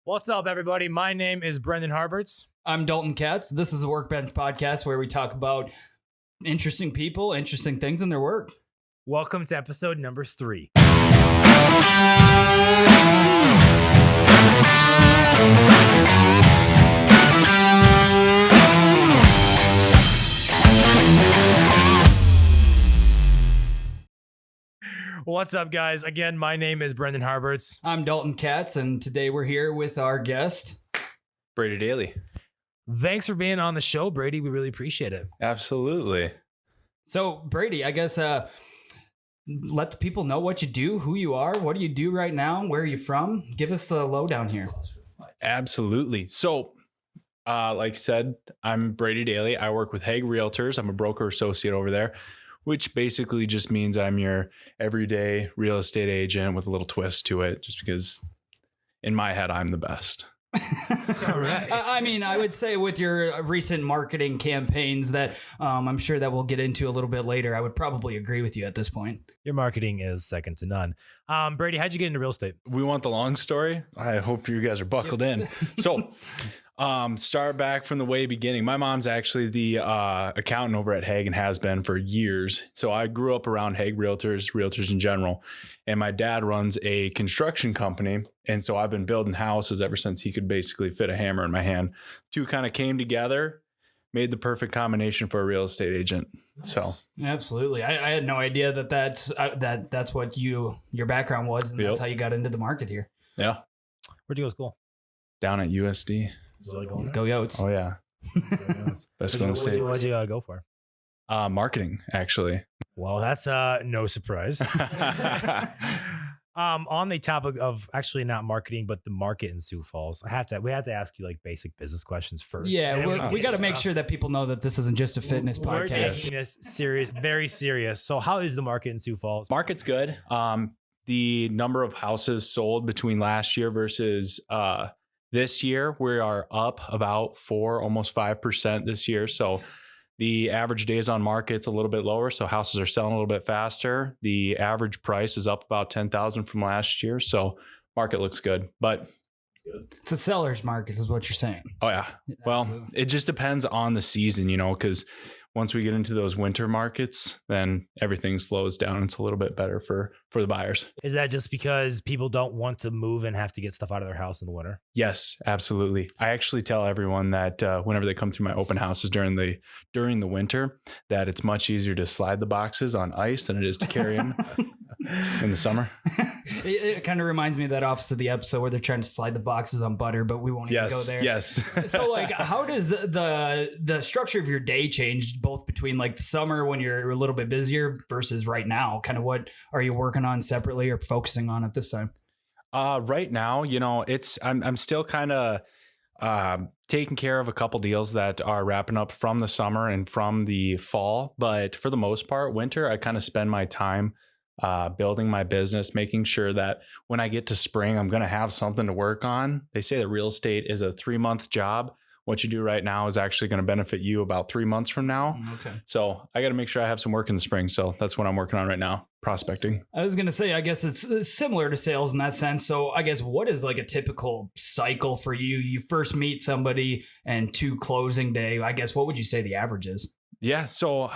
What's up, everybody? My name is Brendan Harberts. I'm Dalton Katz. This is a Workbench Podcast where we talk about interesting people, interesting things in their work. Welcome to episode number 3. What's up, guys? Again, my name is Brendan Harberts. I'm Dalton Katz, and today we're here with our guest, Brady Daly. Thanks for being on the show, Brady. We really appreciate it. Absolutely. So, Brady, I guess let the people know what you do, who you are, what do you do right now, where are you from? Give us the lowdown here. Absolutely. So, like I said, I'm Brady Daly. I work with Hague Realtors. I'm a broker associate over there, which basically just means I'm your everyday real estate agent with a little twist to it, just because in my head, I'm the best. All right. I mean, I would say with your recent marketing campaigns that I'm sure that we'll get into a little bit later, I would probably agree with you at this point. Your marketing is second to none. Brady, how'd you get into real estate? We want the long story. I hope you guys are buckled in. So, start back from the way beginning. My mom's actually the accountant over at Hague and has been for years. So I grew up around Hague realtors in general. And my dad runs a construction company. And so I've been building houses ever since he could basically fit a hammer in my hand. Two kind of came together, made the perfect combination for a real estate agent. Nice. So absolutely. I had no idea that's what your background was. And that's how you got into the market here. Yeah. Where'd you go to school? Down at USD. Let's go Yotes. Oh, yeah. Best school in the state. What'd you go for? Marketing, actually. Well, that's no surprise. On the topic of actually not marketing, but the market in Sioux Falls, we have to ask you like basic business questions first. Yeah, we got to make sure that people know that this isn't just a fitness We're podcast. taking this serious, very serious. So how is the market in Sioux Falls? Market's good. The number of houses sold between last year versus this year, we are up about almost 5% this year. So the average days on market's a little bit lower. So houses are selling a little bit faster. The average price is up about 10,000 from last year. So market looks good, but it's a seller's market is what you're saying. Oh yeah. Well, Absolutely. it just depends on the season, because once we get into those winter markets, then everything slows down. It's a little bit better for the buyers. Is that just because people don't want to move and have to get stuff out of their house in the winter? Yes, absolutely. I actually tell everyone that whenever they come through my open houses during the winter, that it's much easier to slide the boxes on ice than it is to carry them in the summer. It kind of reminds me of that Office of the episode where they're trying to slide the boxes on butter, but we won't even go there. Yes. So like, how does the structure of your day change both between like the summer when you're a little bit busier versus right now? Kind of what are you working on separately or focusing on at this time? Right now, I'm still kind of taking care of a couple deals that are wrapping up from the summer and from the fall. But for the most part, winter, I kind of spend my time building my business, making sure that when I get to spring, I'm going to have something to work on. They say that real estate is a 3-month job. What you do right now is actually going to benefit you about 3 months from now. Okay. So I got to make sure I have some work in the spring. So that's what I'm working on right now, prospecting. I was going to say, I guess it's similar to sales in that sense. So I guess what is like a typical cycle for you? You first meet somebody and to closing day, I guess, what would you say the average is? Yeah. So,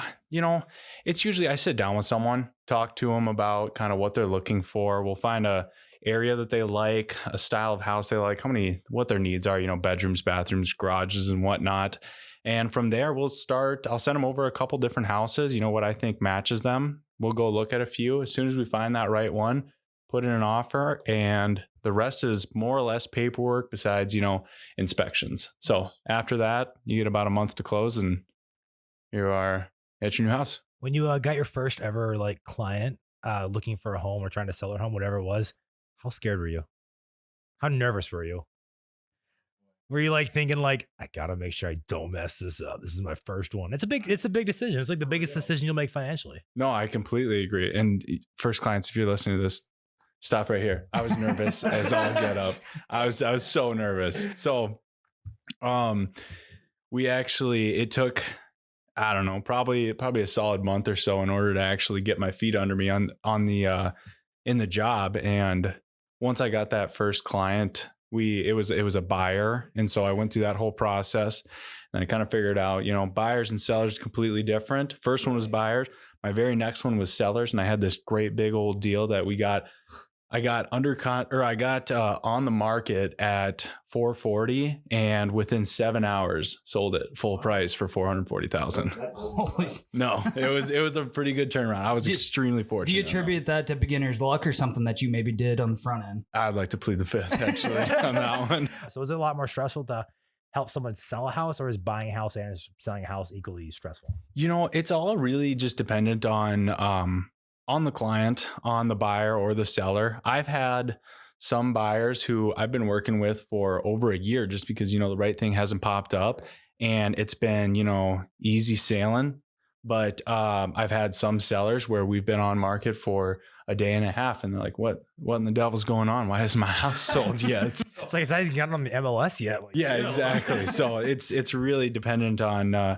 it's usually I sit down with someone, talk to them about kind of what they're looking for. We'll find a area that they like, a style of house they like, what their needs are, bedrooms, bathrooms, garages and whatnot. And from there, I'll send them over a couple different houses, what I think matches them. We'll go look at a few. As soon as we find that right one, put in an offer, and the rest is more or less paperwork besides, inspections. So after that, you get about a month to close and you are at your new house. When you got your first ever like client looking for a home or trying to sell their home, whatever it was, how scared were you? How nervous were you? Were you like thinking like, I gotta make sure I don't mess this up? This is my first one. It's a big decision. It's like the biggest decision you'll make financially. No, I completely agree. And first clients, if you're listening to this, stop right here. I was nervous as all get up. I was so nervous. So, it took, I don't know, probably a solid month or so in order to actually get my feet under me in the job. And once I got that first client, it was a buyer. And so I went through that whole process and I kind of figured out, buyers and sellers completely different. First one was buyers. My very next one was sellers. And I had this great big old deal that I got on the market at $440 and within 7 hours sold it full price for $440,000. No, it was a pretty good turnaround. I was extremely fortunate. Do you attribute that to beginner's luck or something that you maybe did on the front end? I'd like to plead the fifth actually on that one. So is it a lot more stressful to help someone sell a house, or is buying a house and selling a house equally stressful? It's all really just dependent on the client, on the buyer or the seller. I've had some buyers who I've been working with for over a year just because, the right thing hasn't popped up and it's been, easy sailing. But I've had some sellers where we've been on market for a day and a half and they're like, what in the devil's going on? Why hasn't my house sold yet? It's like, it's not even gotten on the MLS yet. Like, yeah, exactly. So it's really dependent on more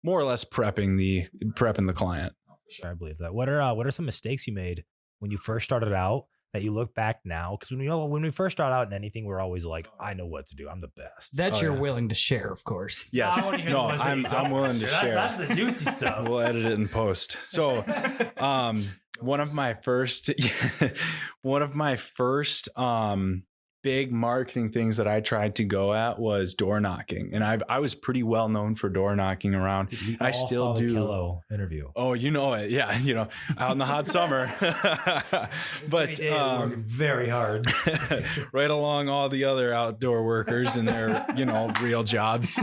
or less prepping the client. Sure, I believe that. What are some mistakes you made when you first started out that you look back now? Because when we first start out in anything, we're always like, I know what to do. I'm the best. That you're willing to share, of course. Yes. I'm willing to share. That's the juicy stuff. We'll edit it in post. So, one of my first big marketing things that I tried to go at was door knocking. And I was pretty well known for door knocking around. I still do. The Kello interview. Oh, you know it. Yeah. Out in the hot summer, but very hard right along all the other outdoor workers and their, real jobs.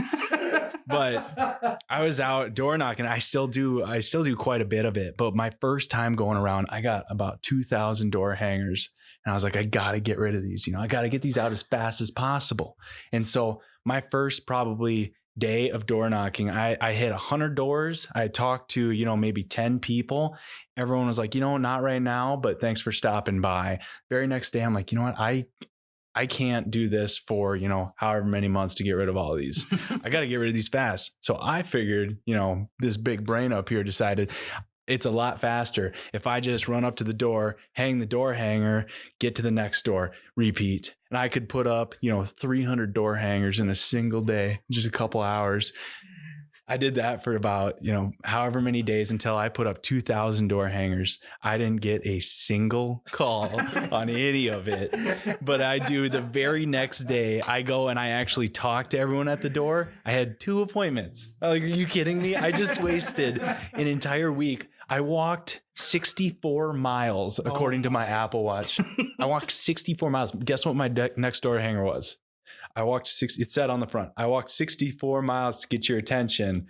But I was out door knocking. I still do quite a bit of it. But my first time going around, I got about 2,000 door hangers. And I was like, I got to get rid of these. I got to get these out as fast as possible. And so my first probably day of door knocking, I hit 100 doors. I talked to, maybe 10 people. Everyone was like, not right now, but thanks for stopping by. Very next day, I'm like, you know what? I can't do this for, however many months to get rid of all of these. I got to get rid of these fast. So I figured, this big brain up here decided it's a lot faster if I just run up to the door, hang the door hanger, get to the next door, repeat. And I could put up, 300 door hangers in a single day, just a couple hours. I did that for about, however many days until I put up 2,000 door hangers. I didn't get a single call on any of it, but I do the very next day. I go and I actually talk to everyone at the door. I had 2 appointments. Like, are you kidding me? I just wasted an entire week. I walked 64 miles according to my Apple Watch. I walked 64 miles. Guess what my next door hanger was? It said on the front, I walked 64 miles to get your attention.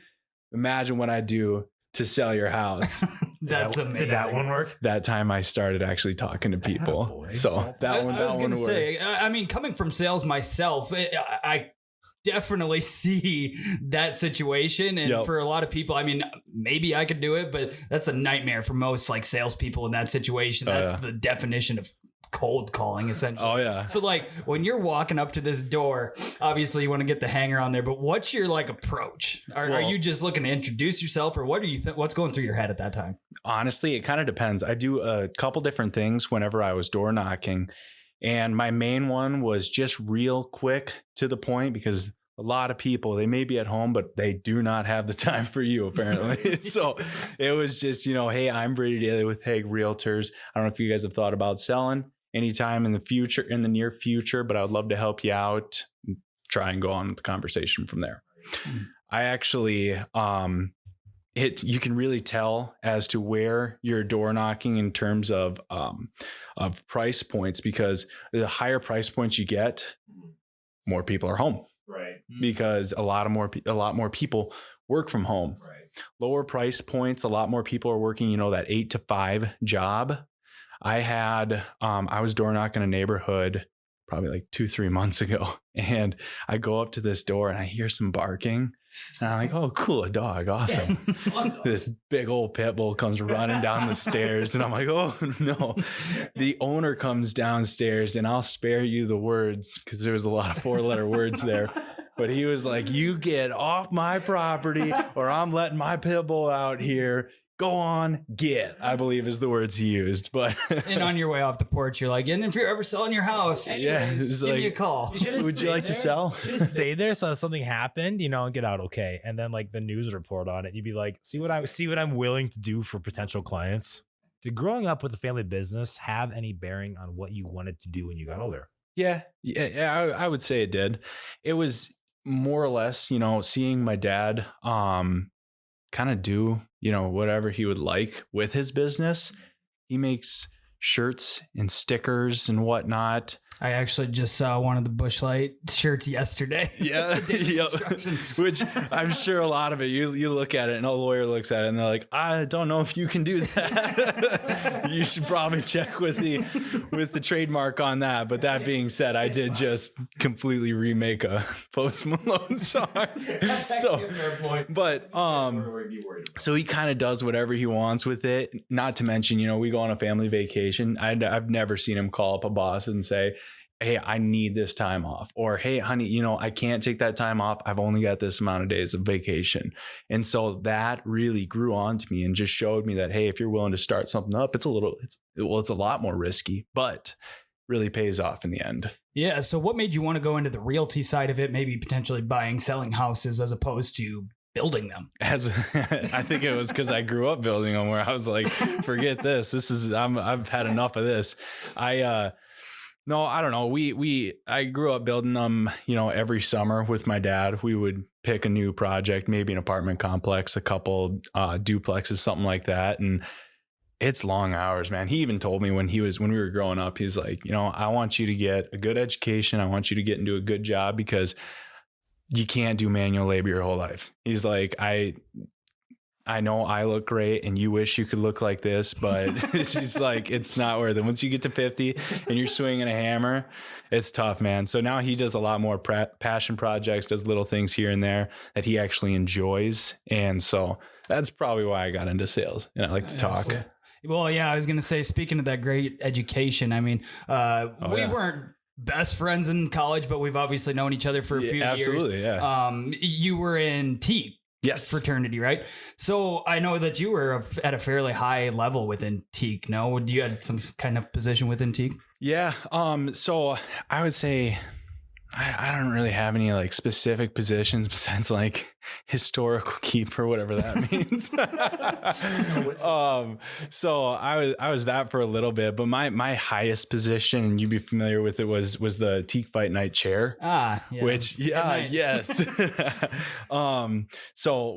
Imagine what I do to sell your house. That's amazing. Did that one work? That time I started actually talking to people. So that one worked. Say, I mean, coming from sales myself, I definitely see that situation. And for a lot of people, I mean, maybe I could do it, but that's a nightmare for most like salespeople in that situation. That's the definition of cold calling, essentially. Oh yeah. So like when you're walking up to this door, obviously you want to get the hanger on there, but what's your like approach? Are you just looking to introduce yourself, or what are you what's going through your head at that time? Honestly, it kind of depends. I do a couple different things whenever I was door knocking, and my main one was just real quick to the point, because a lot of people, they may be at home, but they do not have the time for you, apparently. So it was just, hey, I'm Brady Daly with Hague Realtors. I don't know if you guys have thought about selling anytime in the near future, but I would love to help you out and try and go on with the conversation from there. I actually, you can really tell as to where you're door knocking in terms of price points, because the higher price points you get, more people are home. Right. Because a lot more people work from home. Right. Lower price points, a lot more people are working, that 8 to 5 job. I was door knocking a neighborhood probably like 2-3 months ago, and I go up to this door and I hear some barking, and I'm like, oh, cool, a dog. Awesome. Yes. This big old pit bull comes running down the stairs, and I'm like, oh no. The owner comes downstairs, and I'll spare you the words because there was a lot of 4-letter words there. But he was like, you get off my property or I'm letting my pit bull out here. go on, get, I believe is the words he used. But and on your way off the porch, you're like, and if you're ever selling your house, anyways, give me a call. Would you like to sell? Just stay there so that something happened, and get out okay. And then like the news report on it, you'd be like, see what I'm willing to do for potential clients. Did growing up with a family business have any bearing on what you wanted to do when you got older? Yeah, I would say it did. It was more or less, seeing my dad kind of do, whatever he would like with his business. He makes shirts and stickers and whatnot. I actually just saw one of the Busch Light shirts yesterday. Yeah. Which I'm sure a lot of it, you look at it and a lawyer looks at it and they're like, I don't know if you can do that. You should probably check with the trademark on that. But that being said, I did just completely remake a Post Malone song. That's actually a fair point. But so he kind of does whatever he wants with it. Not to mention, we go on a family vacation. I've never seen him call up a boss and say, hey, I need this time off, or, hey, honey, I can't take that time off. I've only got this amount of days of vacation. And so that really grew on to me and just showed me that, hey, if you're willing to start something up, it's a lot more risky, but really pays off in the end. Yeah. So what made you want to go into the realty side of it? Maybe potentially buying, selling houses as opposed to building them? I think it was because I grew up building them, where I was like, forget this. I've had enough of this. No, I don't know. I grew up building them, every summer with my dad. We would pick a new project, maybe an apartment complex, a couple duplexes, something like that. And it's long hours, man. He even told me when we were growing up, he's like, I want you to get a good education. I want you to get into a good job, because you can't do manual labor your whole life. He's like, I know I look great and you wish you could look like this, but it's just like, it's not worth it. Once you get to 50 and you're swinging a hammer, it's tough, man. So now he does a lot more passion projects, does little things here and there that he actually enjoys. And so that's probably why I got into sales, and I like to talk. Absolutely. Well, yeah, I was going to say, speaking of that great education, I mean, we weren't best friends in college, but we've obviously known each other for a few years. Absolutely, yeah. You were in Teak. Yes. Fraternity, right? So I know that you were at a fairly high level within Teak. No, you had some kind of position within Teak? Yeah. So I would say I don't really have any like specific positions besides like historical keeper, whatever that means. So I was that for a little bit, but my highest position, and you'd be familiar with it, was the Teak Fight Night chair. Yeah. Which, yes. So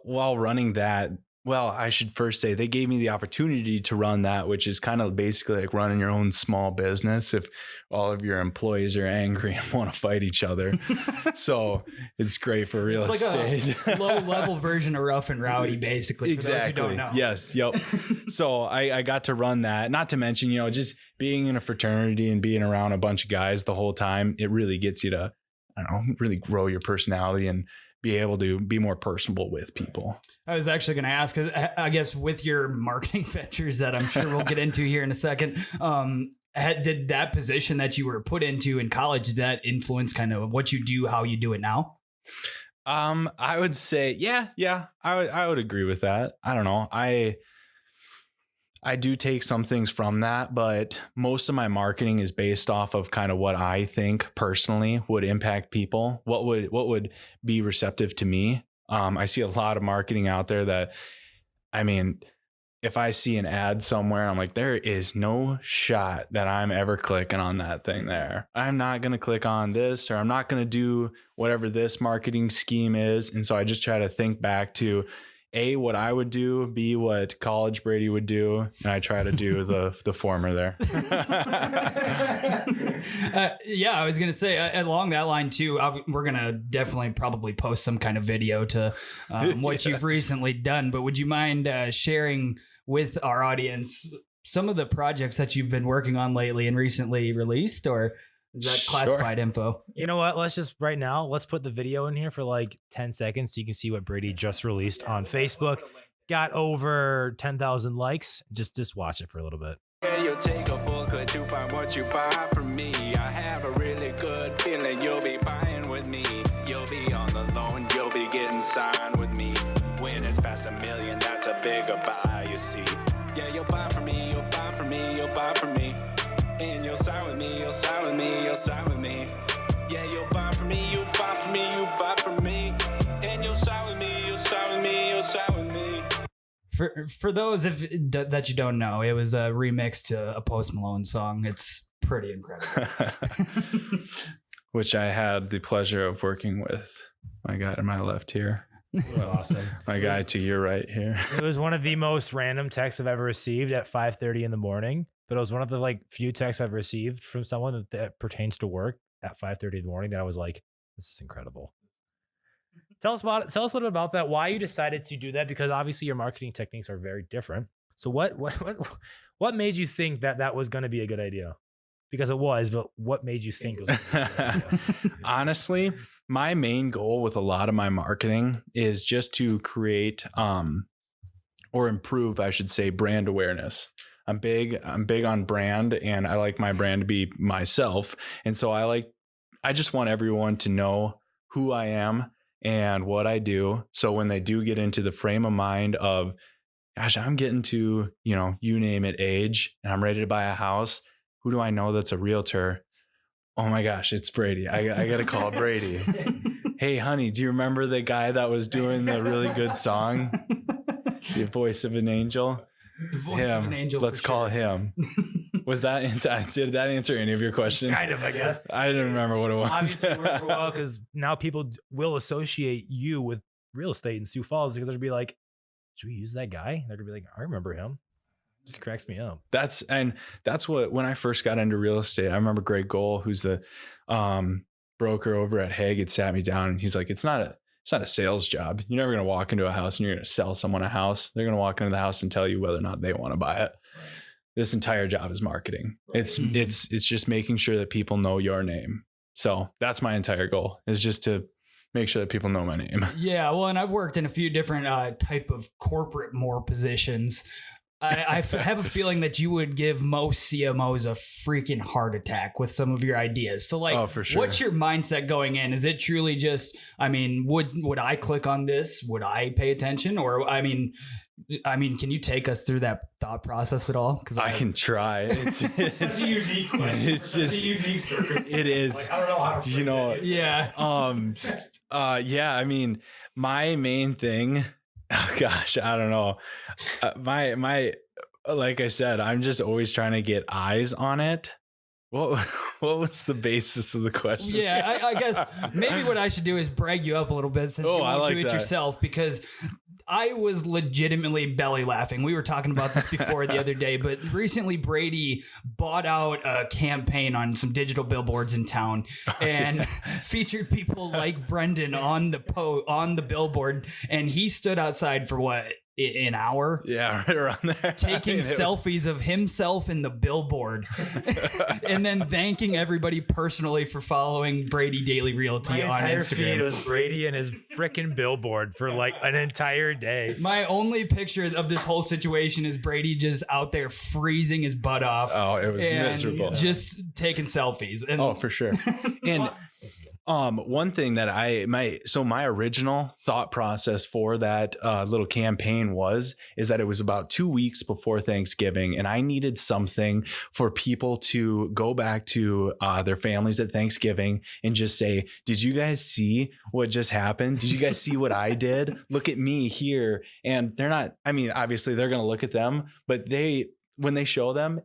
while running that, well, I should first say they gave me the opportunity to run that, which is kind of basically like running your own small business if all of your employees are angry and want to fight each other. So it's great for real estate. Like a low-level version of Rough and Rowdy, basically. Exactly. For those who don't know. Yes. Yep. So I got to run that. Not to mention, just being in a fraternity and being around a bunch of guys the whole time, it really gets you to, I don't know, really grow your personality and be able to be more personable with people. I was actually going to ask, I guess with your marketing ventures that I'm sure we'll get into here in a second, did that position that you were put into in college, did that influence kind of what you do, how you do it now? I would say, yeah, I would agree with that. I don't know. I do take some things from that, but most of my marketing is based off of kind of what I think personally would impact people. What would be receptive to me? I see a lot of marketing out there that, I mean, if I see an ad somewhere, I'm like, there is no shot that I'm ever clicking on that thing there. I'm not going to click on this, or I'm not going to do whatever this marketing scheme is. And so I just try to think back to A, what I would do, B, what college Brady would do, and I try to do the former there. Yeah, I was going to say along that line too, we're going to definitely probably post some kind of video to what you've recently done, but would you mind sharing with our audience some of the projects that you've been working on lately and recently released, or is that classified info? You know what? Let's put the video in here for like 10 seconds so you can see what Brady just released on Facebook. Got over 10,000 likes. Just watch it for a little bit. Yeah, you'll take a booklet to find what you buy from me. I have a really good feeling you'll be buying with me. You'll be on the loan, you'll be getting signed with me. When it's past $1 million, that's a bigger buy, you see. Yeah, you'll buy from me, you'll buy from me, you'll buy from me. And you'll sign with me, you'll sign with me, you'll sign with me. Yeah, you'll buy from me, you'll buy from me, you'll buy from me. And you'll sign with me, you'll sign with me, you'll sign with me. For those that you don't know, it was a remix to a Post Malone song. It's pretty incredible. Which I had the pleasure of working with my guy to my left here. Awesome. My guy to your right here. It was one of the most random texts I've ever received at 5:30 in the morning, but it was one of the like few texts I've received from someone that pertains to work at 5:30 in the morning that I was like, this is incredible. Tell us a little bit about that. Why you decided to do that? Because obviously your marketing techniques are very different. So what made you think that was going to be a good idea? Because it was, but what made you think it was a good idea? Honestly, my main goal with a lot of my marketing is just to create or improve, I should say, brand awareness. I'm big on brand, and I like my brand to be myself. And so I just want everyone to know who I am and what I do. So when they do get into the frame of mind of, gosh, I'm getting to, you name it, age, and I'm ready to buy a house. Who do I know that's a realtor? Oh my gosh, it's Brady. I got to call Brady. Hey, honey, do you remember the guy that was doing the really good song? The voice of an angel? The voice of an angel. Let's call him. Was that, did that answer any of your questions? Kind of, I guess. I didn't remember what it was. Obviously, well, because now people will associate you with real estate in Sioux Falls because they'll be like, should we use that guy? They're going to be like, I remember him. Just cracks me up. That's what, when I first got into real estate, I remember Greg Gohl, who's the broker over at Hague, had sat me down and he's like, it's not a sales job. You're never going to walk into a house and you're going to sell someone a house. They're going to walk into the house and tell you whether or not they want to buy it. Right. This entire job is marketing. Right. It's just making sure that people know your name. So that's my entire goal, is just to make sure that people know my name. Yeah. Well, and I've worked in a few different type of corporate positions. I have a feeling that you would give most CMOs a freaking heart attack with some of your ideas. So like, for sure. What's your mindset going in? Is it truly just, would I click on this? Would I pay attention? Or, can you take us through that thought process at all? Because I can try. It's a unique question. It's a unique circumstance. It is. Like, I don't know how to phrase it. Yeah. My main thing, oh gosh, I don't know. My like I said, I'm just always trying to get eyes on it. What was the basis of the question? Yeah, I guess maybe what I should do is brag you up a little bit since you won't do it yourself, because I was legitimately belly laughing. We were talking about this before the other day, but recently Brady bought out a campaign on some digital billboards in town and featured people like Brendan on the billboard, and he stood outside for what? An hour, yeah, right around there, taking selfies of himself in the billboard, and then thanking everybody personally for following Brady Daly Realty on Instagram. My entire feed was Brady and his freaking billboard for like an entire day. My only picture of this whole situation is Brady just out there freezing his butt off. Oh, it was miserable. Just taking selfies. And for sure. And one thing that my original thought process for that little campaign is that it was about 2 weeks before Thanksgiving, and I needed something for people to go back to their families at Thanksgiving and just say, did you guys see what just happened? Did you guys see what I did? Look at me here. And they're not, obviously they're going to look at them, but when they show them,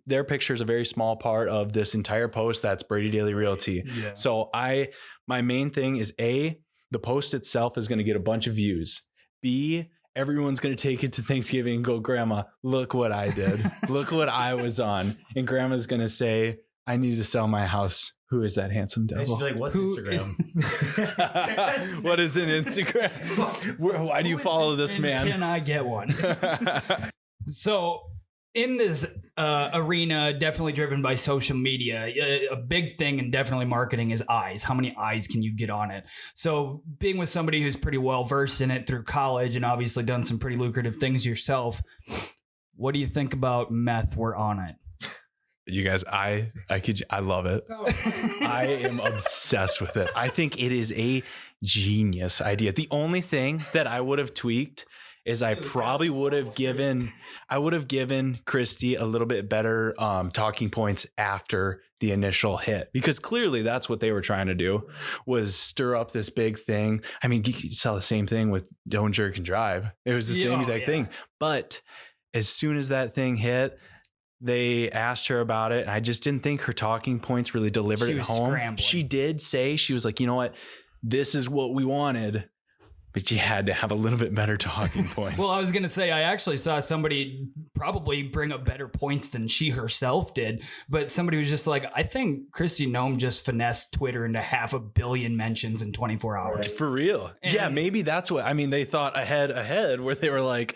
their picture is a very small part of this entire post. That's Brady Daly Realty. Yeah. So my main thing is A, the post itself is going to get a bunch of views. B, everyone's going to take it to Thanksgiving and go, Grandma, look what I did. Look what I was on. And Grandma's going to say, I need to sell my house. Who is that handsome devil? She's like, what's Instagram? What is an Instagram? Why do you follow this man? Can I get one? So in this arena, definitely driven by social media, a big thing and definitely marketing is eyes. How many eyes can you get on it? So being with somebody who's pretty well versed in it through college and obviously done some pretty lucrative things yourself, what do you think about meth? We're on it. You guys, I love it. I am obsessed with it. I think it is a genius idea. The only thing that I would have tweaked is I probably would have given Christy a little bit better talking points after the initial hit, because clearly that's what they were trying to do, was stir up this big thing. I mean, you saw the same thing with Don't Jerk and Drive. It was the same exact thing. But as soon as that thing hit, they asked her about it. And I just didn't think her talking points really delivered at home. Scrambling. She did say, she was like, you know what? This is what we wanted. But you had to have a little bit better talking points. Well, I was going to say, I actually saw somebody probably bring up better points than she herself did. But somebody was just like, I think Christy Nome just finessed Twitter into 500 million mentions in 24 hours. For real. And yeah, maybe that's what, I mean, they thought ahead where they were like,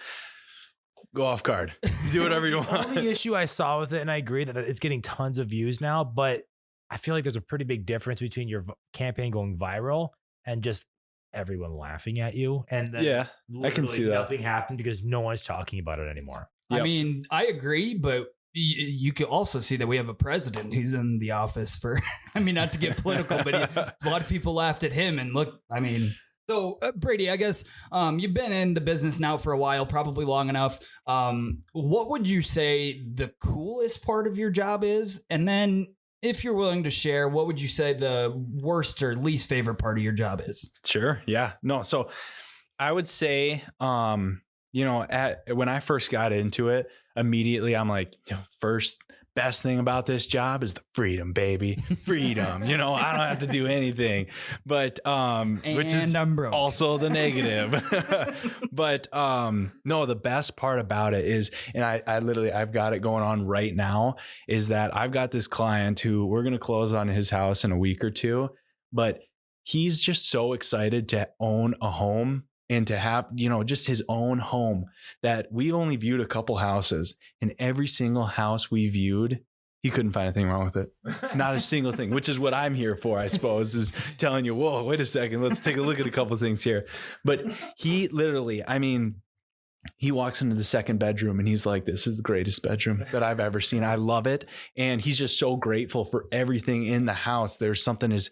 go off guard, do whatever you want. The only issue I saw with it, and I agree that it's getting tons of views now, but I feel like there's a pretty big difference between your campaign going viral and just everyone laughing at you. And then I can see that nothing happened because no one's talking about it anymore. Yep. I mean, I agree, but you can also see that we have a president who's in the office for, I mean, not to get political, but a lot of people laughed at him. And look, I mean, so Brady, I guess you've been in the business now for a while, probably long enough. What would you say the coolest part of your job is? And then if you're willing to share, what would you say the worst or least favorite part of your job is? Sure. Yeah. No. So I would say, when I first got into it, immediately I'm like, first best thing about this job is the freedom, baby. Freedom. I don't have to do anything, but, which is also the negative. But, no, the best part about it is, and I've got it going on right now, is that I've got this client who we're going to close on his house in a week or two, but he's just so excited to own a home and to have, just his own home, that we only viewed a couple houses, and every single house we viewed, he couldn't find anything wrong with it. Not a single thing, which is what I'm here for, I suppose, is telling you, whoa, wait a second. Let's take a look at a couple of things here. But he literally, he walks into the second bedroom and he's like, this is the greatest bedroom that I've ever seen. I love it. And he's just so grateful for everything in the house. There's something as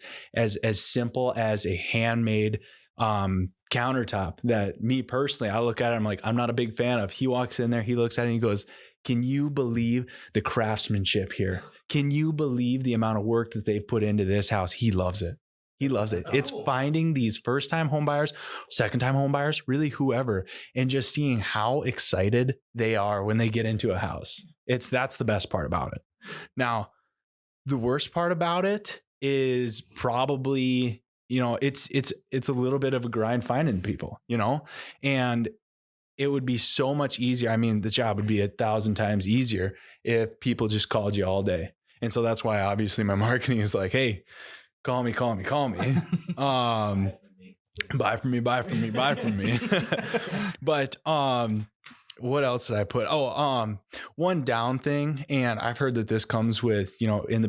simple as a handmade countertop that me personally, I look at it, I'm like, I'm not a big fan of. He walks in there, he looks at it and he goes, can you believe the craftsmanship here? Can you believe the amount of work that they've put into this house? He loves it. He loves it. It's finding these first-time home buyers, second-time home buyers, really whoever, and just seeing how excited they are when they get into a house. That's the best part about it. Now, the worst part about it is probably, it's a little bit of a grind finding people, and it would be so much easier. I mean, the job would be 1,000 times easier if people just called you all day. And so that's why obviously my marketing is like, hey, call me. Buy from me. But, what else did I put? One down thing. And I've heard that this comes with, when you're in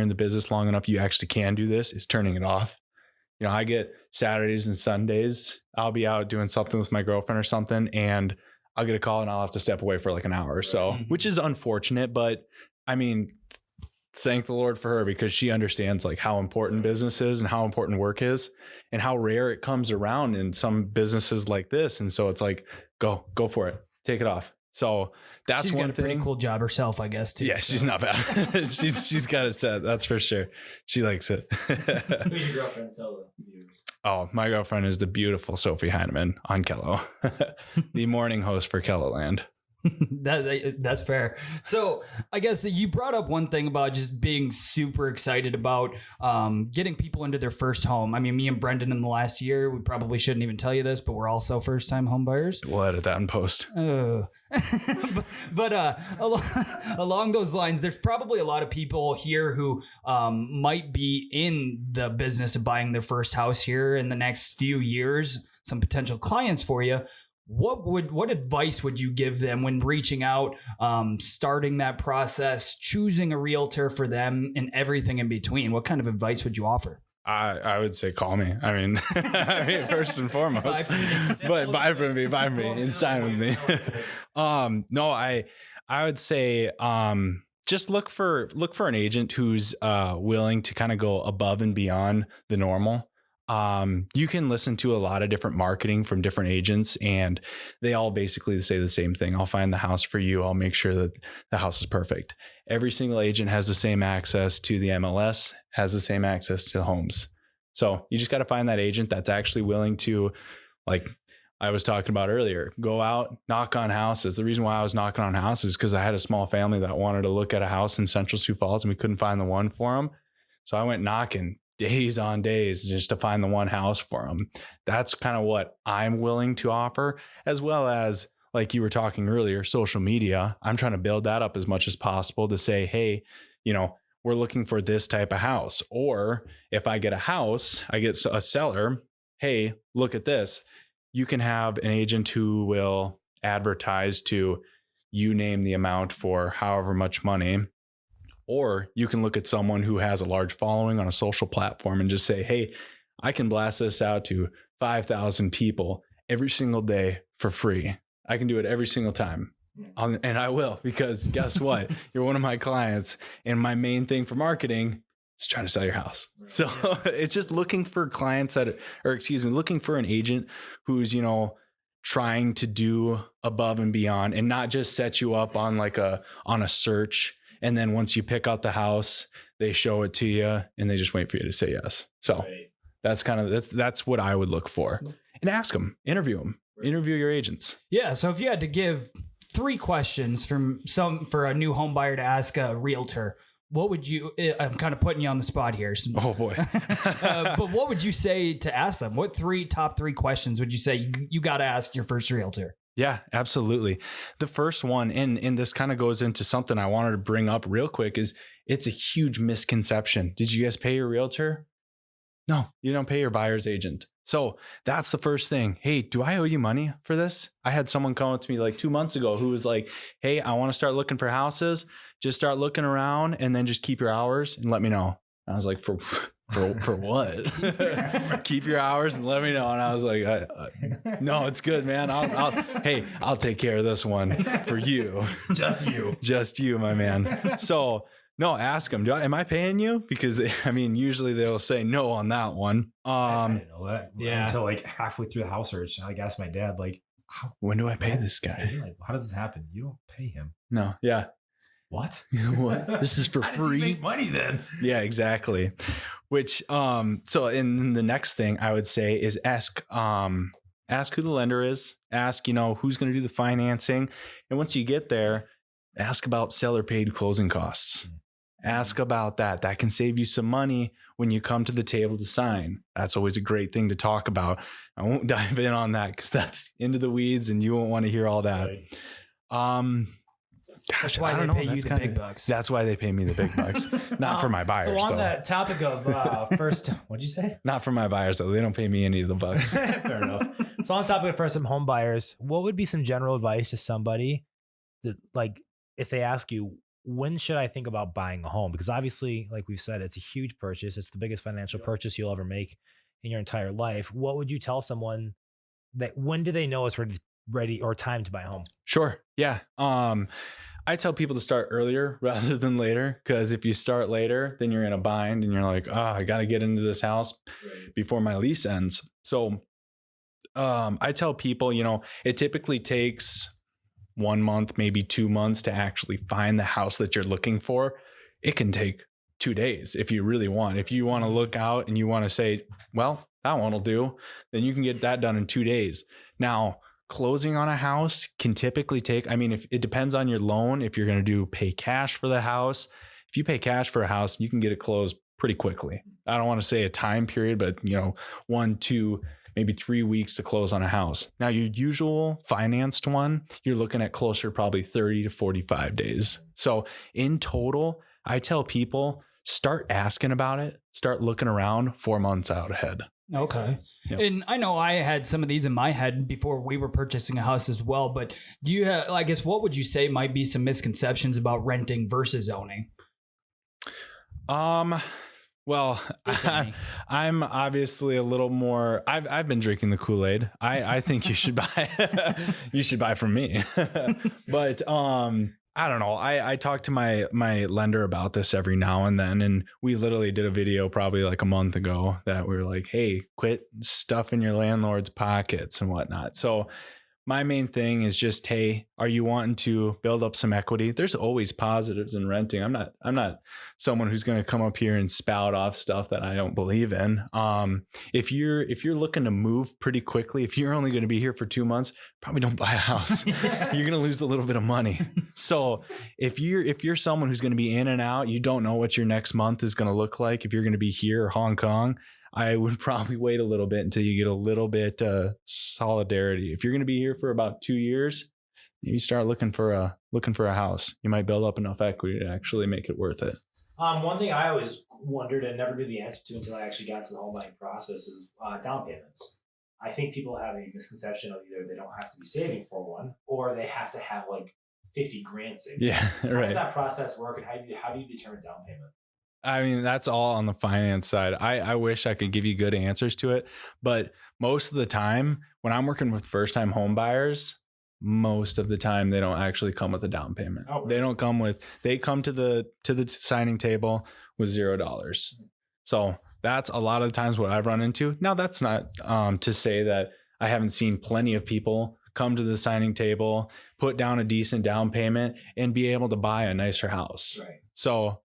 the business long enough, you actually can do this, is turning it off. I get Saturdays and Sundays, I'll be out doing something with my girlfriend or something, and I'll get a call and I'll have to step away for like an hour or so, which is unfortunate. But I mean, thank the Lord for her, because she understands like how important business is and how important work is and how rare it comes around in some businesses like this. And so it's like, go for it. Take it off. So that's one thing. Pretty cool job herself, I guess, too. Yeah, she's not bad. she's got it set. That's for sure. She likes it. Who's your girlfriend? Tell the viewers. Oh, my girlfriend is the beautiful Sophie Heineman on Kello, the morning host for Kello Land. That's fair. So I guess you brought up one thing about just being super excited about getting people into their first home. I mean, me and Brendan in the last year, we probably shouldn't even tell you this, but we're also first time home buyers. We'll edit that in post. But along those lines, there's probably a lot of people here who might be in the business of buying their first house here in the next few years, some potential clients for you. What advice would you give them when reaching out, starting that process, choosing a realtor for them, and everything in between? What kind of advice would you offer? I would say call me. I mean, first and foremost, but buy from me and sign with me. No, I would say, just look for an agent who's willing to kind of go above and beyond the normal. You can listen to a lot of different marketing from different agents, and they all basically say the same thing. I'll find the house for you. I'll make sure that the house is perfect. Every single agent has the same access to the MLS, has the same access to homes. So you just got to find that agent that's actually willing to, like I was talking about earlier, go out, knock on houses. The reason why I was knocking on houses is because I had a small family that wanted to look at a house in Central Sioux Falls and we couldn't find the one for them. So I went knocking days on days just to find the one house for them. That's kind of what I'm willing to offer, as well as, like you were talking earlier, social media. I'm trying to build that up as much as possible to say, hey, we're looking for this type of house. Or if I get a house, I get a seller, hey, look at this. You can have an agent who will advertise to you name the amount for however much money. Or you can look at someone who has a large following on a social platform and just say, hey, I can blast this out to 5,000 people every single day for free. I can do it every single time. And I will, because guess what? You're one of my clients. And my main thing for marketing is trying to sell your house. So it's just looking for clients looking for an agent who's, trying to do above and beyond and not just set you up on on a search. And then once you pick out the house, they show it to you and they just wait for you to say yes. So that's what I would look for. And ask them, interview your agents. Yeah. So if you had to give 3 questions for a new home buyer to ask a realtor, what would you, I'm kind of putting you on the spot here. So, oh boy. But what would you say to ask them? What top 3 questions would you say you got to ask your first realtor? Yeah, absolutely. The first one, and this kind of goes into something I wanted to bring up real quick, is it's a huge misconception. Did you guys pay your realtor? No, you don't pay your buyer's agent. So that's the first thing. Hey, do I owe you money for this? I had someone come up to me like 2 months ago who was like, hey, I want to start looking for houses. Just start looking around and then just keep your hours and let me know. I was like, for what? Keep your hours and let me know. And I was like, no, it's good, man. I'll take care of this one for you. Just you, my man. So no, ask them, am I paying you? Because usually they'll say no on that one. I didn't know that. Yeah. Until like halfway through the house search, I asked my dad, like, when do I pay this guy? Like, how does this happen? You don't pay him. No. Yeah. What? What? This is for free. How does he make money then? Yeah, exactly. Which, so in the next thing I would say is ask who the lender is, ask, who's going to do the financing. And once you get there, ask about seller paid closing costs. Ask about that. That can save you some money when you come to the table to sign. That's always a great thing to talk about. I won't dive in on that because that's into the weeds and you won't want to hear all that. Right. Gosh, that's why they pay you the big bucks. That's why they pay me the big bucks. Not for my buyers. So on though. That topic of first, what'd you say? Not for my buyers though. They don't pay me any of the bucks. Fair enough. So on topic of first time home buyers, what would be some general advice to somebody that, like, if they ask you, when should I think about buying a home? Because obviously, like we've said, it's a huge purchase. It's the biggest financial purchase you'll ever make in your entire life. What would you tell someone that when do they know it's ready or time to buy a home? Sure. Yeah. I tell people to start earlier rather than later, because if you start later, then you're in a bind and you're like, I got to get into this house before my lease ends. So I tell people, it typically takes 1 month, maybe 2 months to actually find the house that you're looking for. It can take 2 days if you really want. If you want to look out and you want to say, well, that one will do, then you can get that done in 2 days. Now, closing on a house can typically take, if it depends on your loan, if you're going to pay cash for the house. If you pay cash for a house, you can get it closed pretty quickly. I don't want to say a time period, but 1, 2, maybe 3 weeks to close on a house. Now, your usual financed one, you're looking at closer probably 30 to 45 days. So in total, I tell people, start asking about it, start looking around 4 months out ahead. Okay. Yep. And I know I had some of these in my head before we were purchasing a house as well, but do you have, I guess, what would you say might be some misconceptions about renting versus owning? Well, I'm obviously a little more, I've been drinking the Kool-Aid. I think you should buy from me. But I don't know. I talk to my lender about this every now and then, and we literally did a video probably like a month ago that we were like, hey, quit stuffing your landlord's pockets and whatnot. So my main thing is just, hey, are you wanting to build up some equity? There's always positives in renting. I'm not someone who's going to come up here and spout off stuff that I don't believe in. If you're looking to move pretty quickly, if you're only going to be here for 2 months, probably don't buy a house. You're going to lose a little bit of money. So if you're someone who's going to be in and out, you don't know what your next month is going to look like. If you're going to be here or Hong Kong, I would probably wait a little bit until you get a little bit solidarity. If you're going to be here for about 2 years, maybe start looking for a house. You might build up enough equity to actually make it worth it. One thing I always wondered and never knew the answer to until I actually got to the home buying process is down payments. I think people have a misconception of either they don't have to be saving for one, or they have to have like 50 grand saved. Yeah, right. How does that process work, and how do you determine down payment? I mean, that's all on the finance side. I wish I could give you good answers to it, but most of the time when I'm working with first-time home buyers, most of the time they don't actually come with a down payment. Oh, really? They come to the signing table with $0. So that's a lot of the times what I've run into. Now that's not to say that I haven't seen plenty of people come to the signing table, put down a decent down payment, and be able to buy a nicer house. Right. So,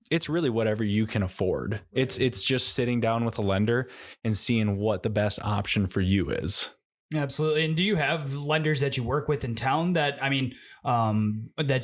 it's really whatever you can afford. Right. It's just sitting down with a lender and seeing what the best option for you is. Absolutely. And do you have lenders that you work with in town that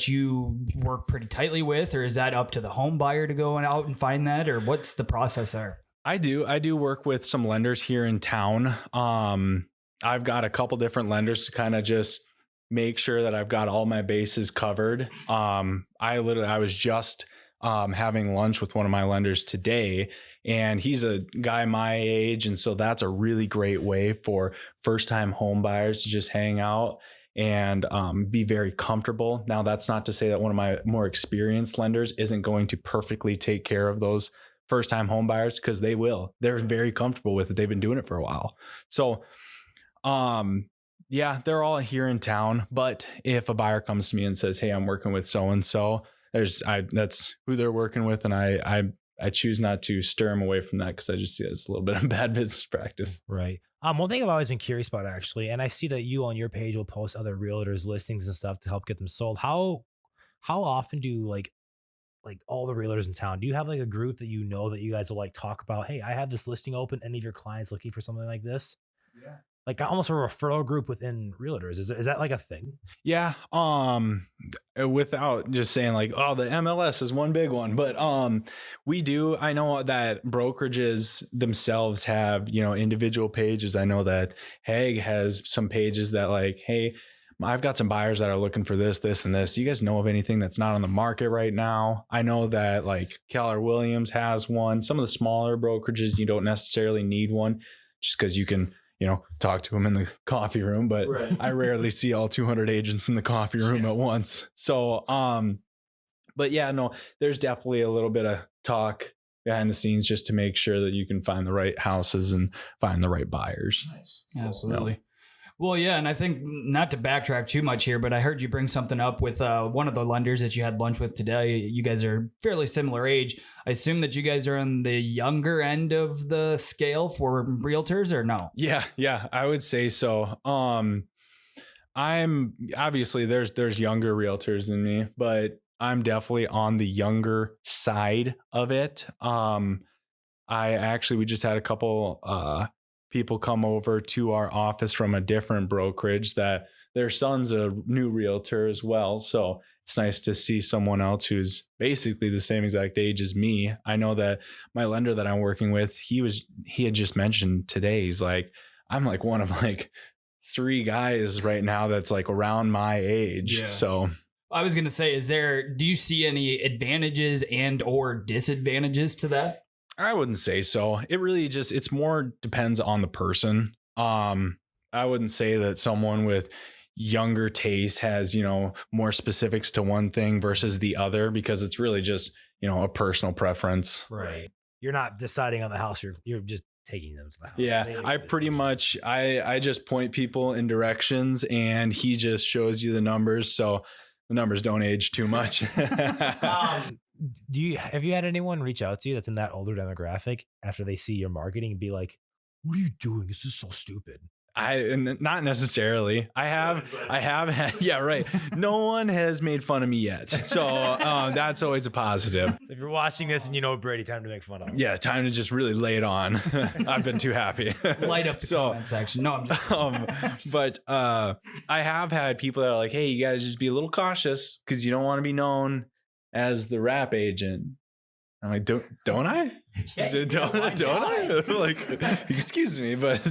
you work pretty tightly with, or is that up to the home buyer to go out and find that, or what's the process there? I do work with some lenders here in town. I've got a couple different lenders to kind of just make sure that I've got all my bases covered. I was just having lunch with one of my lenders today, and he's a guy my age. And so that's a really great way for first-time home buyers to just hang out and be very comfortable. Now, that's not to say that one of my more experienced lenders isn't going to perfectly take care of those first-time home buyers, because they will. They're very comfortable with it. They've been doing it for a while. So, yeah, they're all here in town. But if a buyer comes to me and says, hey, I'm working with so-and-so, that's who they're working with, and I choose not to stir them away from that, because I just see it as a little bit of bad business practice. Right. One thing I've always been curious about, actually, and I see that you on your page will post other realtors' listings and stuff to help get them sold. How often do like all the realtors in town, do you have like a group that you know that you guys will like talk about, hey, I have this listing open, any of your clients looking for something like this? Yeah. Like almost a referral group within realtors. Is that like a thing? Yeah. Without just saying like, oh, the MLS is one big one, but we do. I know that brokerages themselves have, individual pages. I know that Hague has some pages that like, hey, I've got some buyers that are looking for this, this, and this. Do you guys know of anything that's not on the market right now? I know that like Keller Williams has one. Some of the smaller brokerages, you don't necessarily need one, just because you can, talk to them in the coffee room, but right. I rarely see all 200 agents in the coffee room at once. So, but yeah, no, there's definitely a little bit of talk behind the scenes just to make sure that you can find the right houses and find the right buyers. Nice. Absolutely. Well, yeah. And I think, not to backtrack too much here, but I heard you bring something up with one of the lenders that you had lunch with today. You guys are fairly similar age. I assume that you guys are on the younger end of the scale for realtors, or no? Yeah, I would say so. I'm obviously there's younger realtors than me, but I'm definitely on the younger side of it. We just had a couple people come over to our office from a different brokerage that their son's a new realtor as well. So it's nice to see someone else who's basically the same exact age as me. I know that my lender that I'm working with, he had just mentioned today, he's like, I'm like one of like 3 guys right now that's like around my age. Yeah. So I was going to say, do you see any advantages and or disadvantages to that? I wouldn't say so. It really it's more depends on the person. I wouldn't say that someone with younger taste has, more specifics to one thing versus the other, because it's really just, a personal preference. Right. You're not deciding on the house. You're just taking them to the house. Yeah. I pretty much, I just point people in directions and he just shows you the numbers. So The numbers don't age too much. Have you had anyone reach out to you that's in that older demographic after they see your marketing and be like, what are you doing? This is so stupid. Not necessarily. I have had, yeah, right. No one has made fun of me yet. So that's always a positive. If you're watching this and you know Brady, time to make fun of him. Yeah, time to just really lay it on. I've been too happy. Light up the comment section. No, I'm just but I have had people that are like, hey, you gotta just be a little cautious because you don't want to be known as the rap agent. I'm like, don't I? Yeah, don't I? Like, excuse me, but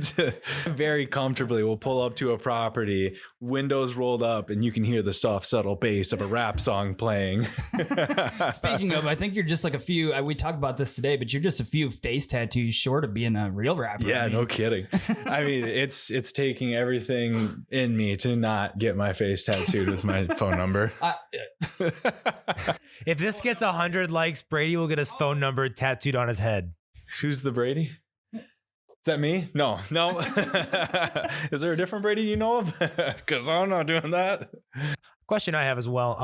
very comfortably we'll pull up to a property, windows rolled up, and you can hear the soft, subtle bass of a rap song playing. Speaking of, I think you're just like a few, we talked about this today, but you're just a few face tattoos short of being a real rapper. Yeah, no kidding. I mean, it's taking everything in me to not get my face tattooed with my phone number. If this gets 100 likes, Brady will get his phone number tattooed on his head. Who's the Brady? Is that me? No. Is there a different Brady you know of? Because I'm not doing that. Question I have as well.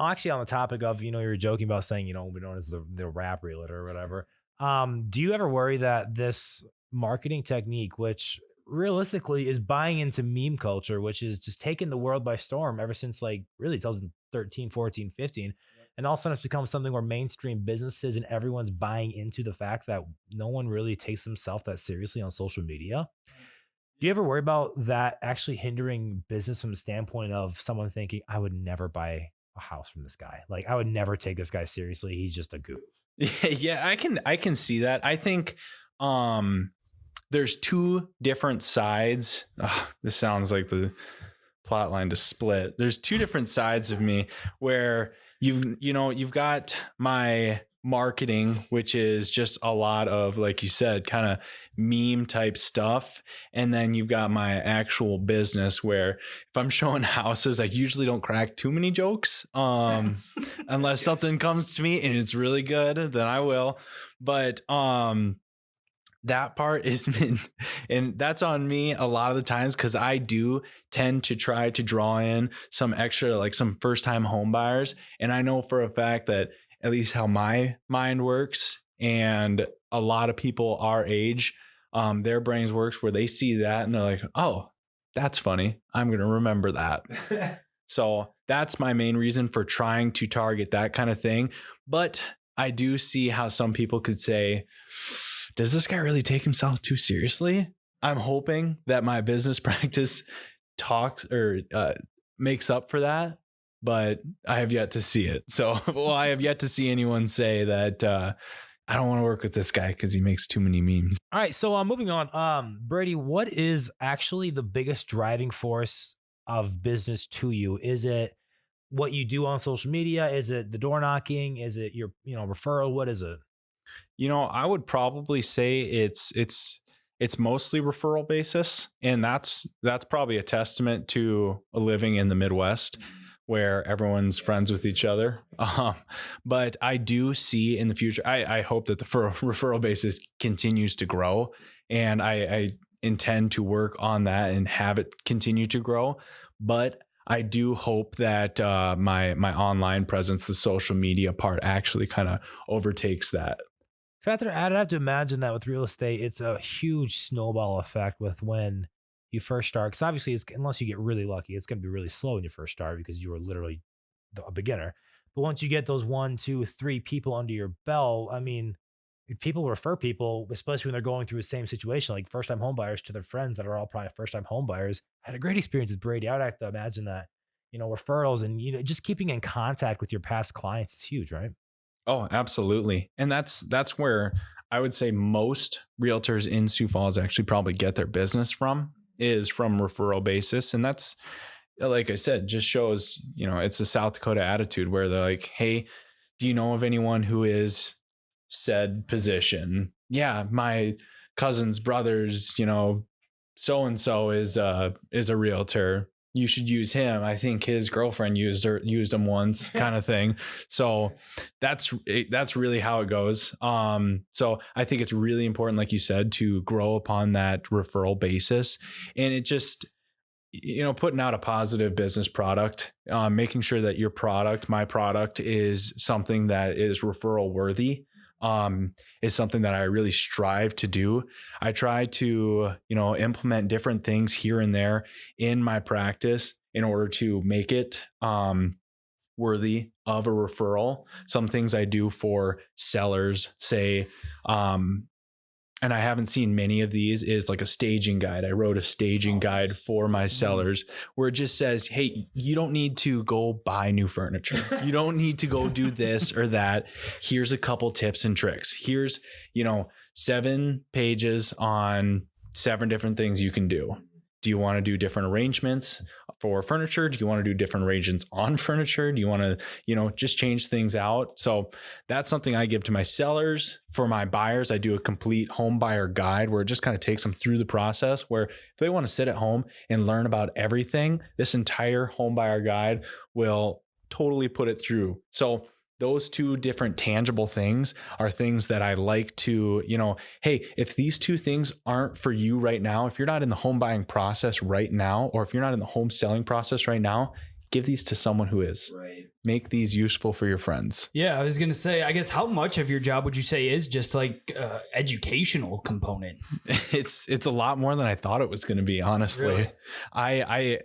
Actually, on the topic of, you were joking about saying, we're known as the rap realtor or whatever. Do you ever worry that this marketing technique, which realistically is buying into meme culture, which is just taking the world by storm ever since like really 2013, 14, 15, and all of a sudden it's become something where mainstream businesses and everyone's buying into the fact that no one really takes themselves that seriously on social media? Do you ever worry about that actually hindering business from the standpoint of someone thinking, I would never buy a house from this guy? Like, I would never take this guy seriously. He's just a goof. Yeah, I can see that. I think there's two different sides. This sounds like the plot line to Split. There's two different sides of me where you've got my marketing, which is just a lot of, like you said, kind of meme type stuff. And then you've got my actual business where if I'm showing houses, I usually don't crack too many jokes. Unless something comes to me and it's really good, then I will. But that part is and that's on me a lot of the times, because I do tend to try to draw in some extra, like some first time home buyers. And I know for a fact that at least how my mind works, and a lot of people our age, their brains works where they see that and they're like, oh, that's funny. I'm going to remember that. So that's my main reason for trying to target that kind of thing. But I do see how some people could say, does this guy really take himself too seriously? I'm hoping that my business practice talks or makes up for that, but I have yet to see it. So, I have yet to see anyone say that I don't want to work with this guy because he makes too many memes. All right. So moving on, Brady, what is actually the biggest driving force of business to you? Is it what you do on social media? Is it the door knocking? Is it your, referral? What is it? I would probably say it's mostly referral basis. And that's probably a testament to living in the Midwest where everyone's friends with each other. But I do see in the future, I hope that the referral basis continues to grow, and I intend to work on that and have it continue to grow. But I do hope that my online presence, the social media part, actually kind of overtakes that. So I'd have to imagine that with real estate, it's a huge snowball effect with when you first start. Because obviously, unless you get really lucky, it's going to be really slow when you first start because you were literally a beginner. But once you get those 1, 2, 3 people under your belt, I mean, people refer people, especially when they're going through the same situation, like first-time home buyers to their friends that are all probably first-time home buyers. I had a great experience with Brady. I would have to imagine that, referrals and, just keeping in contact with your past clients is huge, right? Oh, absolutely. And that's where I would say most realtors in Sioux Falls actually probably get their business from, is from referral basis. And that's, like I said, just shows, it's a South Dakota attitude where they're like, hey, do you know of anyone who is said position? Yeah, my cousin's brother's, so-and-so is a realtor. You should use him. I think his girlfriend used him once, kind of thing. So that's really how it goes. So I think it's really important, like you said, to grow upon that referral basis. And it just, putting out a positive business product, making sure that your product, my product, is something that is referral worthy, is something that I really strive to do. I try to, implement different things here and there in my practice in order to make it worthy of a referral. Some things I do for sellers, say, and I haven't seen many of these, is like a staging guide. I wrote a staging guide for my sellers where it just says, hey, you don't need to go buy new furniture. You don't need to go do this or that. Here's a couple tips and tricks. Here's, 7 pages on 7 different things you can do. Do you want to do different arrangements for furniture? Do you want to do different arrangements on furniture? Do you want to, just change things out? So that's something I give to my sellers. For my buyers, I do a complete home buyer guide where it just kind of takes them through the process, where if they want to sit at home and learn about everything, this entire home buyer guide will totally put it through. So those 2 different tangible things are things that I like to, hey, if these 2 things aren't for you right now, if you're not in the home buying process right now, or if you're not in the home selling process right now, give these to someone who is. Right. Make these useful for your friends. Yeah, I was going to say, I guess, how much of your job would you say is just like educational component? It's a lot more than I thought it was going to be, honestly. Really?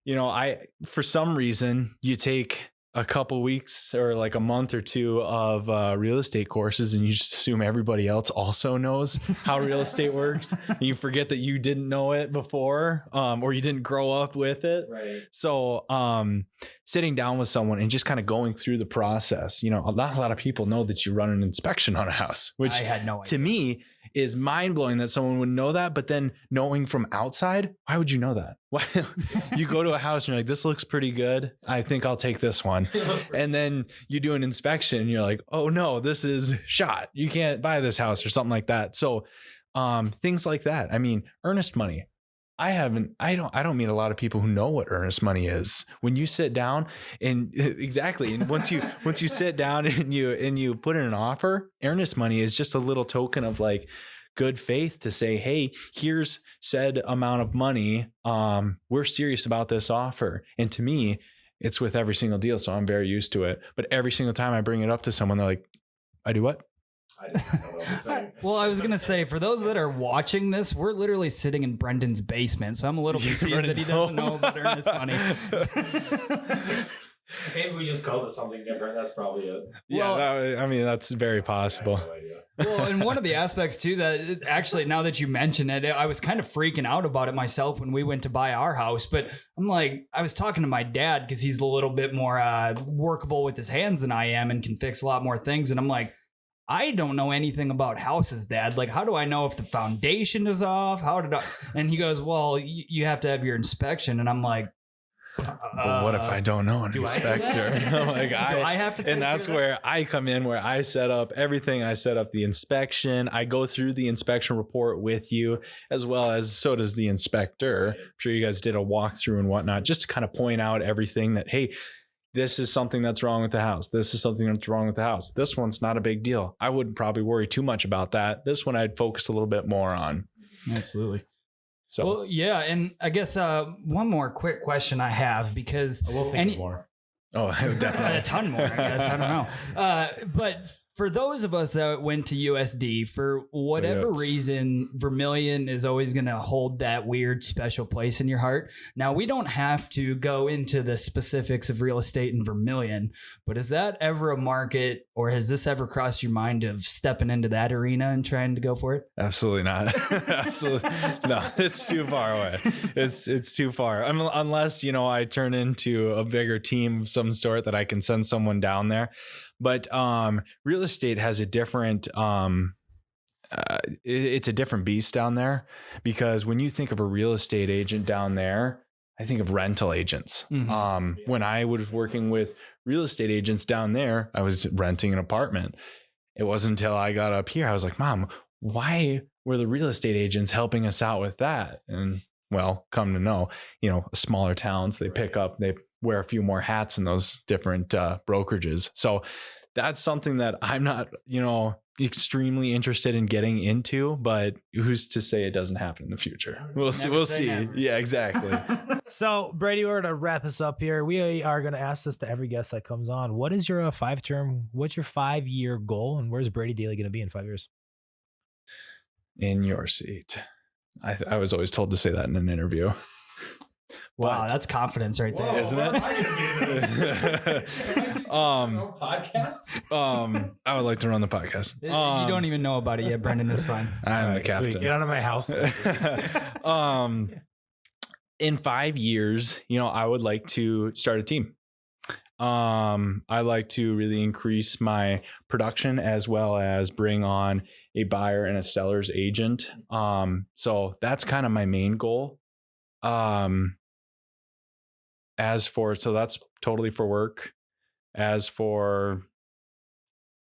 I for some reason, you take a couple weeks or like a month or 2 of real estate courses and you just assume everybody else also knows how real estate works. You forget that you didn't know it before, or you didn't grow up with it. Right. So sitting down with someone and just kind of going through the process, not a lot of people know that you run an inspection on a house, which I had no idea. To me is mind blowing that someone would know that. But then knowing from outside, why would you know that? Why you go to a house and you're like, this looks pretty good. I think I'll take this one. And then you do an inspection and you're like, oh no, this is shot. You can't buy this house or something like that. So things like that. I mean, earnest money. I don't meet a lot of people who know what earnest money is. When you sit down and exactly, and once you sit down and you put in an offer, earnest money is just a little token of like good faith to say, hey, here's said amount of money. We're serious about this offer. And to me, it's with every single deal. So I'm very used to it. But every single time I bring it up to someone, they're like, I do what? I didn't know what else to tell you. Well, I was going to say, for those that are watching this, we're literally sitting in Brendan's basement. So I'm a little confused that he doesn't know about earnest money. Maybe we just called it something different. That's probably it. Yeah, that's very possible. I have no idea. Well, and one of the aspects too that actually, now that you mention it, I was kind of freaking out about it myself when we went to buy our house. But I'm like, I was talking to my dad because he's a little bit more workable with his hands than I am and can fix a lot more things. And I'm like, I don't know anything about houses, Dad. Like, how do I know if the foundation is off? And he goes, well, you have to have your inspection. And I'm like, but what if I don't know an inspector? Like I have to. And that's where I come in, where I set up everything. I set up the inspection. I go through the inspection report with you, as well as so does the inspector. I'm sure you guys did a walkthrough and whatnot, just to kind of point out everything that, hey, this is something that's wrong with the house. This is something that's wrong with the house. This one's not a big deal. I wouldn't probably worry too much about that. This one I'd focus a little bit more on. Absolutely. So, well, yeah. And I guess one more quick question I have, because I will think of more. Oh, definitely. a ton more, I guess. I don't know. But for those of us that went to USD, for whatever reason, Vermilion is always going to hold that weird special place in your heart. Now, we don't have to go into the specifics of real estate in Vermilion, but is that ever a market, or has this ever crossed your mind of stepping into that arena and trying to go for it? Absolutely not. Absolutely. No, it's too far away. It's too far. Unless, I turn into a bigger team of some sort that I can send someone down there. But real estate has a different, it's a different beast down there, because when you think of a real estate agent down there, I think of rental agents. Mm-hmm. When I was working with real estate agents down there, I was renting an apartment. It wasn't until I got up here, I was like, Mom, why were the real estate agents helping us out with that? And well, come to know, smaller towns, they wear a few more hats in those different brokerages. So that's something that I'm not, extremely interested in getting into, but who's to say it doesn't happen in the future? We'll see. We'll see. Never. Yeah, exactly. So, Brady, we're going to wrap this up here. We are going to ask this to every guest that comes on. What's your 5-year goal, and where's Brady Daly going to be in 5 years? In your seat. I was always told to say that in an interview. Wow, that's confidence right there. Isn't it? Podcast? I would like to run the podcast. You don't even know about it yet, Brendan. It's fine. I'm the Sweet. captain. Get out of my house. In 5 years, I would like to start a team. I like to really increase my production as well as bring on a buyer and a seller's agent. So that's kind of my main goal. So that's totally for work. As for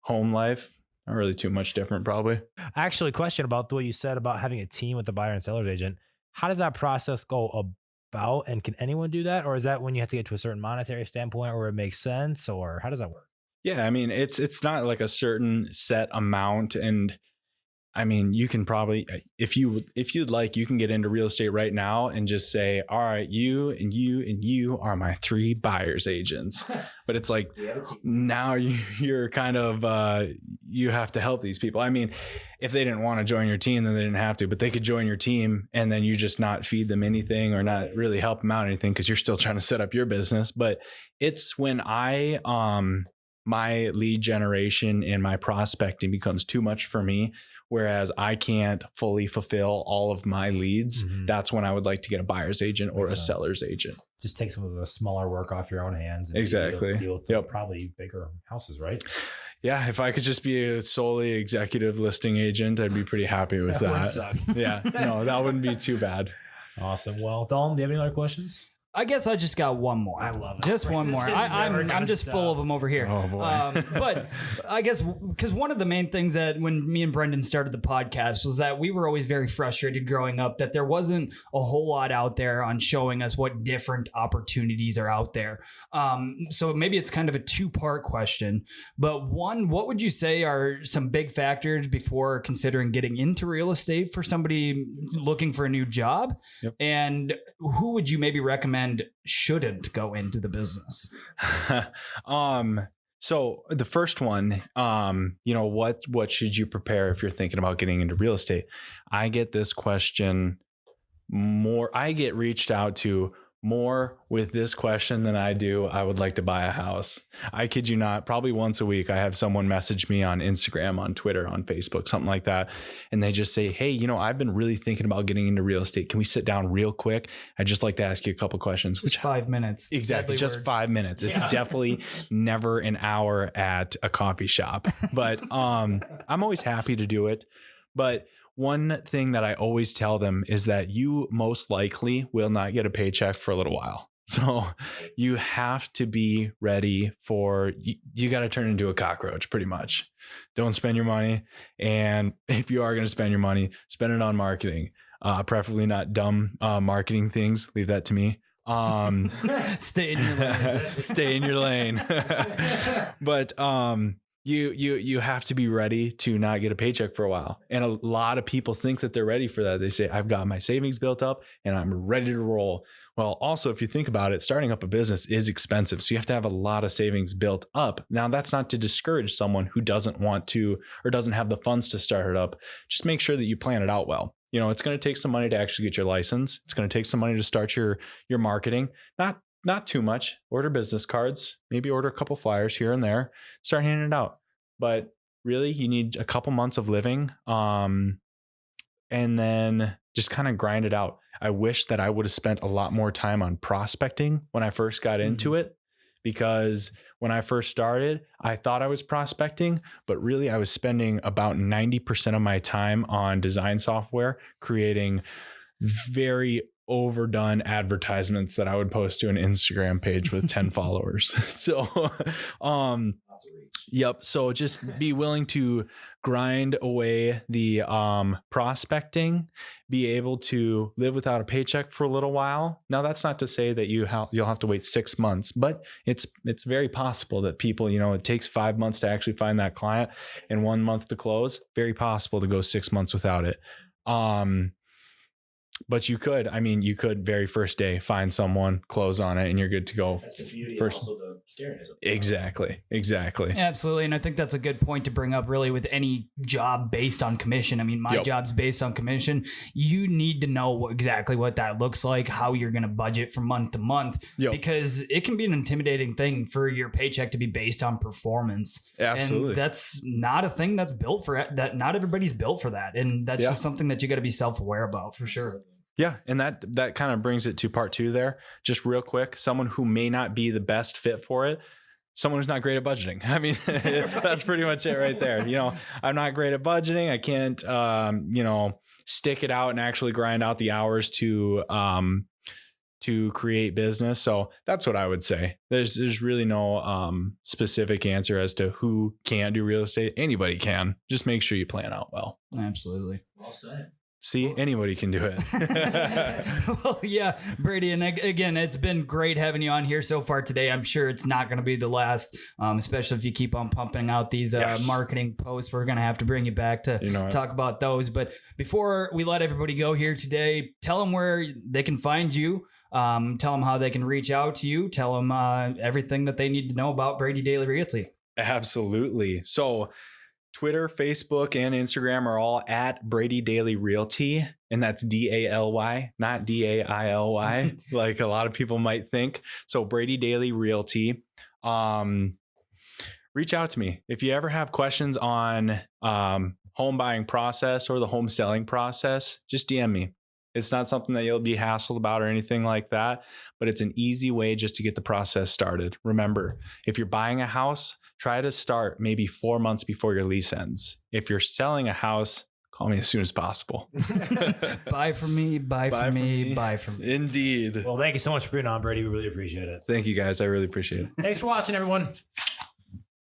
home life, not really too much different, probably. Actually, a question about what you said about having a team with the buyer and seller's agent. How does that process go about, and can anyone do that? Or is that when you have to get to a certain monetary standpoint where it makmakes sense, or how does that work? Yeah, I mean, it's not like a certain set amount. And I mean, you can probably, if you'd like, you can get into real estate right now and just say, all right, you and you and you are my 3 buyers agents. But it's like, now you're kind of, you have to help these people. I mean, if they didn't want to join your team, then they didn't have to, but they could join your team and then you just not feed them anything or not really help them out anything because you're still trying to set up your business. But it's when my lead generation and my prospecting becomes too much for me, whereas I can't fully fulfill all of my leads. Mhm. That's when I would like to get a buyer's agent or Makes a sense. seller's agent. Just take some of the smaller work off your own hands. And Exactly. Deal with Yep. probably bigger houses, right? Yeah, if I could just be a solely executive listing agent, I'd be pretty happy with That would that. suck. Yeah, no, that wouldn't be too bad. Awesome. Well, Dalton, do you have any other questions? I guess I just got one more. I love it. Just one This more. is never I'm gonna just stop. full of them over here. Oh, boy. But I guess because one of the main things that when me and Brendan started the podcast was that we were always very frustrated growing up that there wasn't a whole lot out there on showing us what different opportunities are out there. So maybe it's kind of a 2-part question. But one, what would you say are some big factors before considering getting into real estate for somebody looking for a new job? Yep. And who would you maybe recommend shouldn't go into the business? So the first one, what should you prepare if you're thinking about getting into real estate? I get this question more. I get reached out to more with this question than I do. I would like to buy a house. I kid you not, probably once a week, I have someone message me on Instagram, on Twitter, on Facebook, something like that. And they just say, hey, I've been really thinking about getting into real estate. Can we sit down real quick? I'd just like to ask you a couple questions. Just 5 minutes. Exactly. Deadly Just words. 5 minutes. It's definitely never an hour at a coffee shop, but I'm always happy to do it. But one thing that I always tell them is that you most likely will not get a paycheck for a little while. So you have to be ready for, you got to turn into a cockroach pretty much. Don't spend your money. And if you are going to spend your money, spend it on marketing, preferably not dumb marketing things. Leave that to me. Stay in your lane. Stay in your lane. But you have to be ready to not get a paycheck for a while. And a lot of people think that they're ready for that. They say, I've got my savings built up and I'm ready to roll. Well, also, if you think about it, starting up a business is expensive. So you have to have a lot of savings built up. Now, that's not to discourage someone who doesn't want to or doesn't have the funds to start it up. Just make sure that you plan it out well. It's going to take some money to actually get your license. It's going to take some money to start your marketing. Not too much. Order business cards, maybe order a couple flyers here and there, start handing it out. But really, you need a couple months of living, and then just kind of grind it out. I wish that I would have spent a lot more time on prospecting when I first got into it, because when I first started, I thought I was prospecting, but really I was spending about 90% of my time on design software, creating very overdone advertisements that I would post to an Instagram page with 10 followers. So, yep. So just be willing to grind away the prospecting, be able to live without a paycheck for a little while. Now, that's not to say that you'll have to wait 6 months, but it's very possible that people, it takes 5 months to actually find that client and 1 month to close. Very possible to go 6 months without it. But you could very first day find someone, close on it, and you're good to go. That's the beauty first. and also the scariness of it. Exactly. Absolutely. And I think that's a good point to bring up really with any job based on commission. I mean, my job's based on commission. You need to know exactly what that looks like, how you're going to budget from month to month, because it can be an intimidating thing for your paycheck to be based on performance. Absolutely. And that's not a thing that's built for it. That not everybody's built for that. And that's just something that you got to be self-aware about for sure. Yeah. And that kind of brings it to part 2 there. Just real quick, someone who may not be the best fit for it, someone who's not great at budgeting. I mean, that's pretty much it right there. I'm not great at budgeting. I can't, stick it out and actually grind out the hours to create business. So that's what I would say. There's really no specific answer as to who can't do real estate. Anybody can. Just make sure you plan out well. Absolutely. Well said. See, anybody can do it. Well, yeah, Brady. And again, it's been great having you on here so far today. I'm sure it's not going to be the last, especially if you keep on pumping out these marketing posts. We're going to have to bring you back to talk about those. But before we let everybody go here today, tell them where they can find you. Tell them how they can reach out to you. Tell them everything that they need to know about Brady Daly Realty. Absolutely. So Twitter, Facebook, and Instagram are all at Brady Daly Realty. And that's DALY, not DAILY, like a lot of people might think. So Brady Daly Realty. Reach out to me. If you ever have questions on home buying process or the home selling process, just DM me. It's not something that you'll be hassled about or anything like that, but it's an easy way just to get the process started. Remember, if you're buying a house, try to start maybe 4 months before your lease ends. If you're selling a house, call me as soon as possible. Buy from me, buy from me. Indeed. Well, thank you so much for being on, Brady. We really appreciate it. Thank you guys. I really appreciate it. Thanks for watching, everyone.